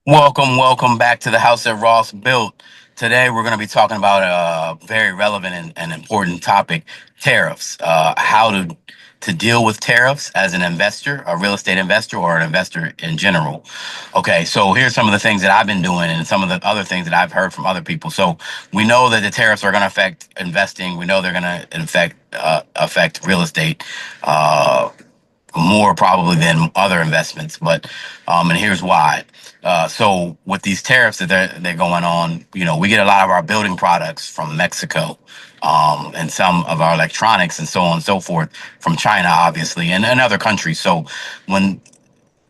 Welcome back to the house that Ross built. Today, we're going to be talking about a very relevant and important topic: tariffs. How to deal with tariffs as an investor, a real estate investor, or an investor in general. Okay, so here's some of the things that I've been doing, and some of the other things that I've heard from other people. So we know that the tariffs are going to affect investing. We know they're going to affect real estate. More probably than other investments. But and here's why. So with these tariffs that they're going on, we get a lot of our building products from Mexico, and some of our electronics and so on and so forth from China, obviously, and other countries. So when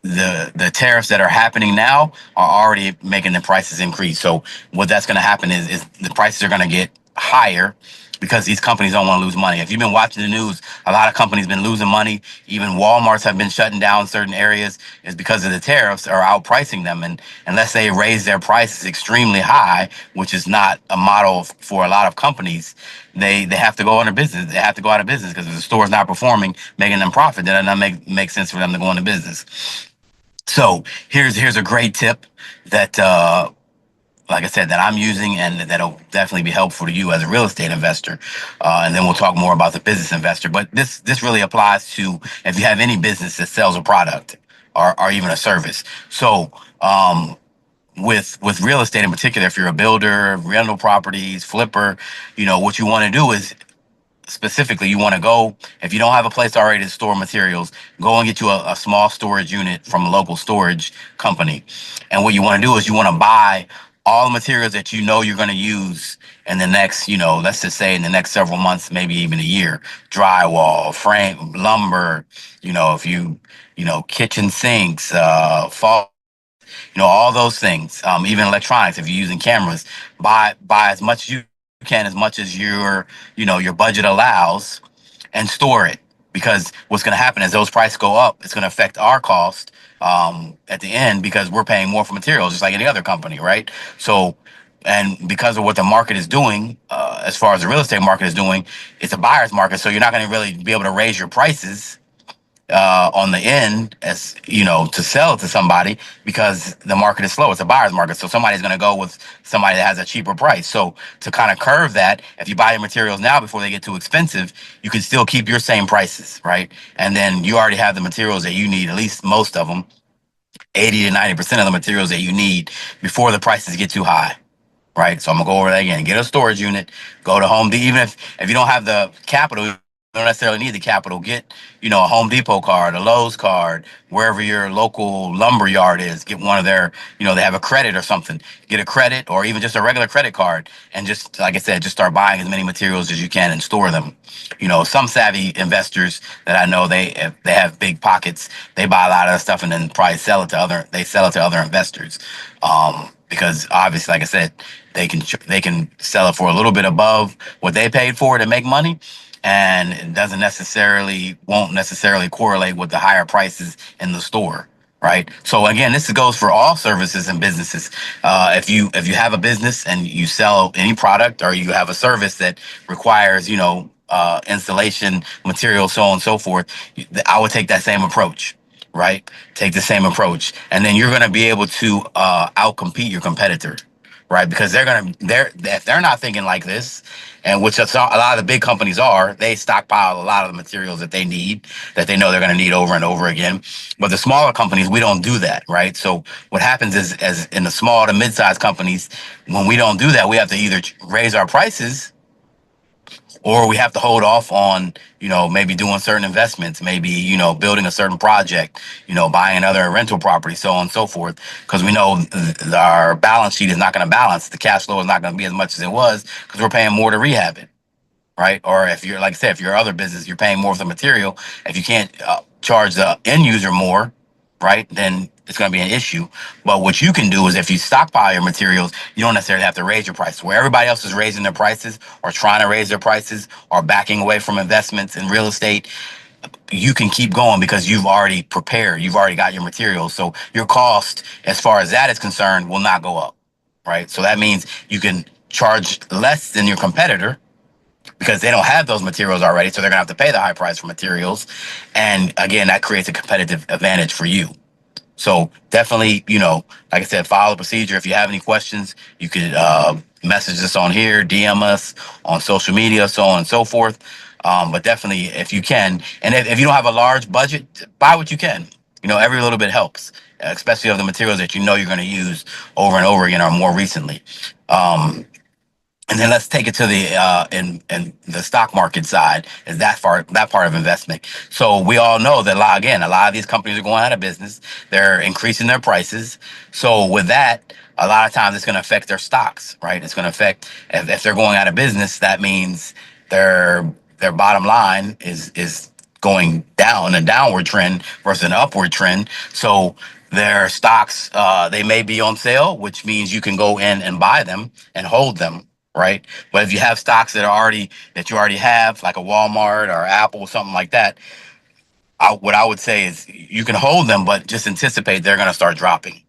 the tariffs that are happening now are already making the prices increase. So what that's going to happen is the prices are going to get higher because these companies don't want to lose money. If you've been watching the news, a lot of companies been losing money. Even Walmarts have been shutting down certain areas. Is because of the tariffs are outpricing them, and unless they raise their prices extremely high, which is not a model for a lot of companies, they have to go out of business. They have to go out of business because if the store's not performing, making them profit, then it doesn't make sense for them to go into business. So here's a great tip that, like I said, that I'm using and that'll definitely be helpful to you as a real estate investor. And then we'll talk more about the business investor. But this really applies to if you have any business that sells a product or even a service. So with real estate in particular, if you're a builder, rental properties, flipper, what you want to do is specifically, you want to go, if you don't have a place already to store materials, go and get you a small storage unit from a local storage company. And what you want to do is you want to buy all the materials that you know you're going to use in the next, let's just say in the next several months, maybe even a year. Drywall, frame, lumber, if kitchen sinks, fall, all those things, even electronics, if you're using cameras, buy as much as you can, as much as your budget allows, and store it. Because what's going to happen is those prices go up. It's going to affect our cost at the end because we're paying more for materials, just like any other company, right? So, and because of what the market is doing, as far as the real estate market is doing, it's a buyer's market. So you're not going to really be able to raise your prices on the end, as to sell it to somebody, because the market is slow. It's a buyer's market, so somebody's going to go with somebody that has a cheaper price. So to kind of curve that, if you buy your materials now before they get too expensive, you can still keep your same prices, right? And then you already have the materials that you need, at least most of them, 80 to 90% of the materials that you need before the prices get too high. Right, so I'm gonna go over that again. Get a storage unit. Go to Home Depot. Even if you don't have the capital, you don't necessarily need the capital. Get a Home Depot card, a Lowe's card, wherever your local lumber yard is. Get one of their, they have a credit or something. Get a credit or even just a regular credit card, and just like I said, just start buying as many materials as you can and store them. Some savvy investors that I know, if they have big pockets, they buy a lot of stuff and then probably sell it to other. They sell it to other investors. Because obviously, like I said, they can sell it for a little bit above what they paid for it and make money, and it won't necessarily correlate with the higher prices in the store. Right. So again, this goes for all services and businesses. If you have a business and you sell any product, or you have a service that requires installation material, so on and so forth, I would take that same approach. Right. Take the same approach, and then you're going to be able to outcompete your competitor, right? Because if they're not thinking like this, and which a lot of the big companies are, they stockpile a lot of the materials that they need, that they know they're going to need over and over again. But the smaller companies, we don't do that, right? So what happens is, as in the small to mid-sized companies, when we don't do that, we have to either raise our prices, or we have to hold off on, maybe doing certain investments, maybe, building a certain project, buying another rental property, so on and so forth, because we know our balance sheet is not going to balance. The cash flow is not going to be as much as it was because we're paying more to rehab it, right? Or if you're, like I said, if you're other business, you're paying more for the material. If you can't charge the end user more, right, then it's going to be an issue. But what you can do is, if you stockpile your materials, you don't necessarily have to raise your prices. Where everybody else is raising their prices, or trying to raise their prices, or backing away from investments in real estate, you can keep going because you've already prepared. You've already got your materials. So your cost, as far as that is concerned, will not go up, right? So that means you can charge less than your competitor because they don't have those materials already. So they're going to have to pay the high price for materials. And again, that creates a competitive advantage for you. So definitely, like I said, follow the procedure. If you have any questions, you could message us on here, DM us on social media, so on and so forth. But definitely, if you can, and if you don't have a large budget, buy what you can. Every little bit helps, especially of the materials that you're going to use over and over again or more recently. Um, and then let's take it to the in the stock market side, is that part of investment. So we all know that a lot of these companies are going out of business. They're increasing their prices. So with that, a lot of times it's going to affect their stocks, right? It's going to affect, if they're going out of business, that means their bottom line is going down, a downward trend versus an upward trend. So their stocks, they may be on sale, which means you can go in and buy them and hold them, right? But if you have stocks that you already have, like a Walmart or Apple, something like that, what I would say is you can hold them, but just anticipate they're going to start dropping,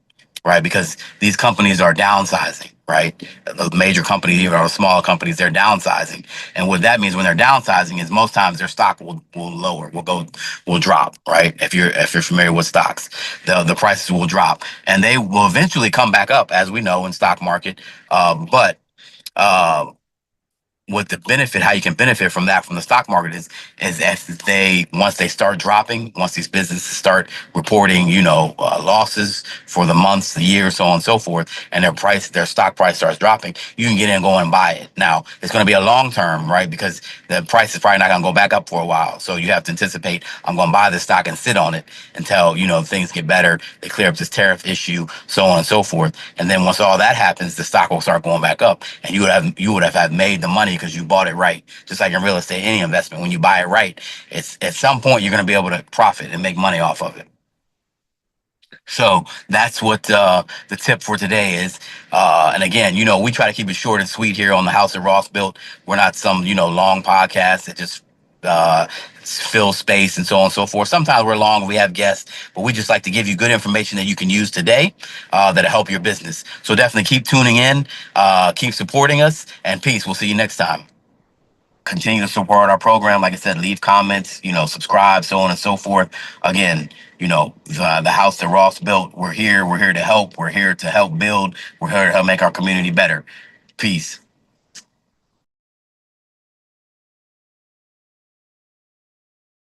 right? Because these companies are downsizing, right? The major companies, even our smaller companies, they're downsizing, and what that means when they're downsizing is most times their stock will lower, will drop, right? If you're familiar with stocks, the prices will drop, and they will eventually come back up, as we know in stock market, but. Uh, what the benefit, how you can benefit from that from the stock market is as they once they start dropping, once these businesses start reporting, losses for the months, the year, so on and so forth, and their stock price starts dropping, you can get in and go and buy it. Now it's going to be a long term, right? Because the price is probably not going to go back up for a while, so you have to anticipate, I'm going to buy this stock and sit on it until things get better, they clear up this tariff issue, so on and so forth, and then once all that happens, the stock will start going back up, and you would have had made the money because you bought it right. Just like in real estate, any investment, when you buy it right, it's at some point you're going to be able to profit and make money off of it. So that's what the tip for today is. And again, we try to keep it short and sweet here on the House of Ross Built. We're not some long podcast that just fill space and so on and so forth. Sometimes we're long, we have guests, but we just like to give you good information that you can use today, that'll help your business. So definitely keep tuning in, keep supporting us, and peace. We'll see you next time. Continue to support our program. Like I said, leave comments, subscribe, so on and so forth. Again, the house that Ross built, we're here. We're here to help. We're here to help build. We're here to help make our community better. Peace.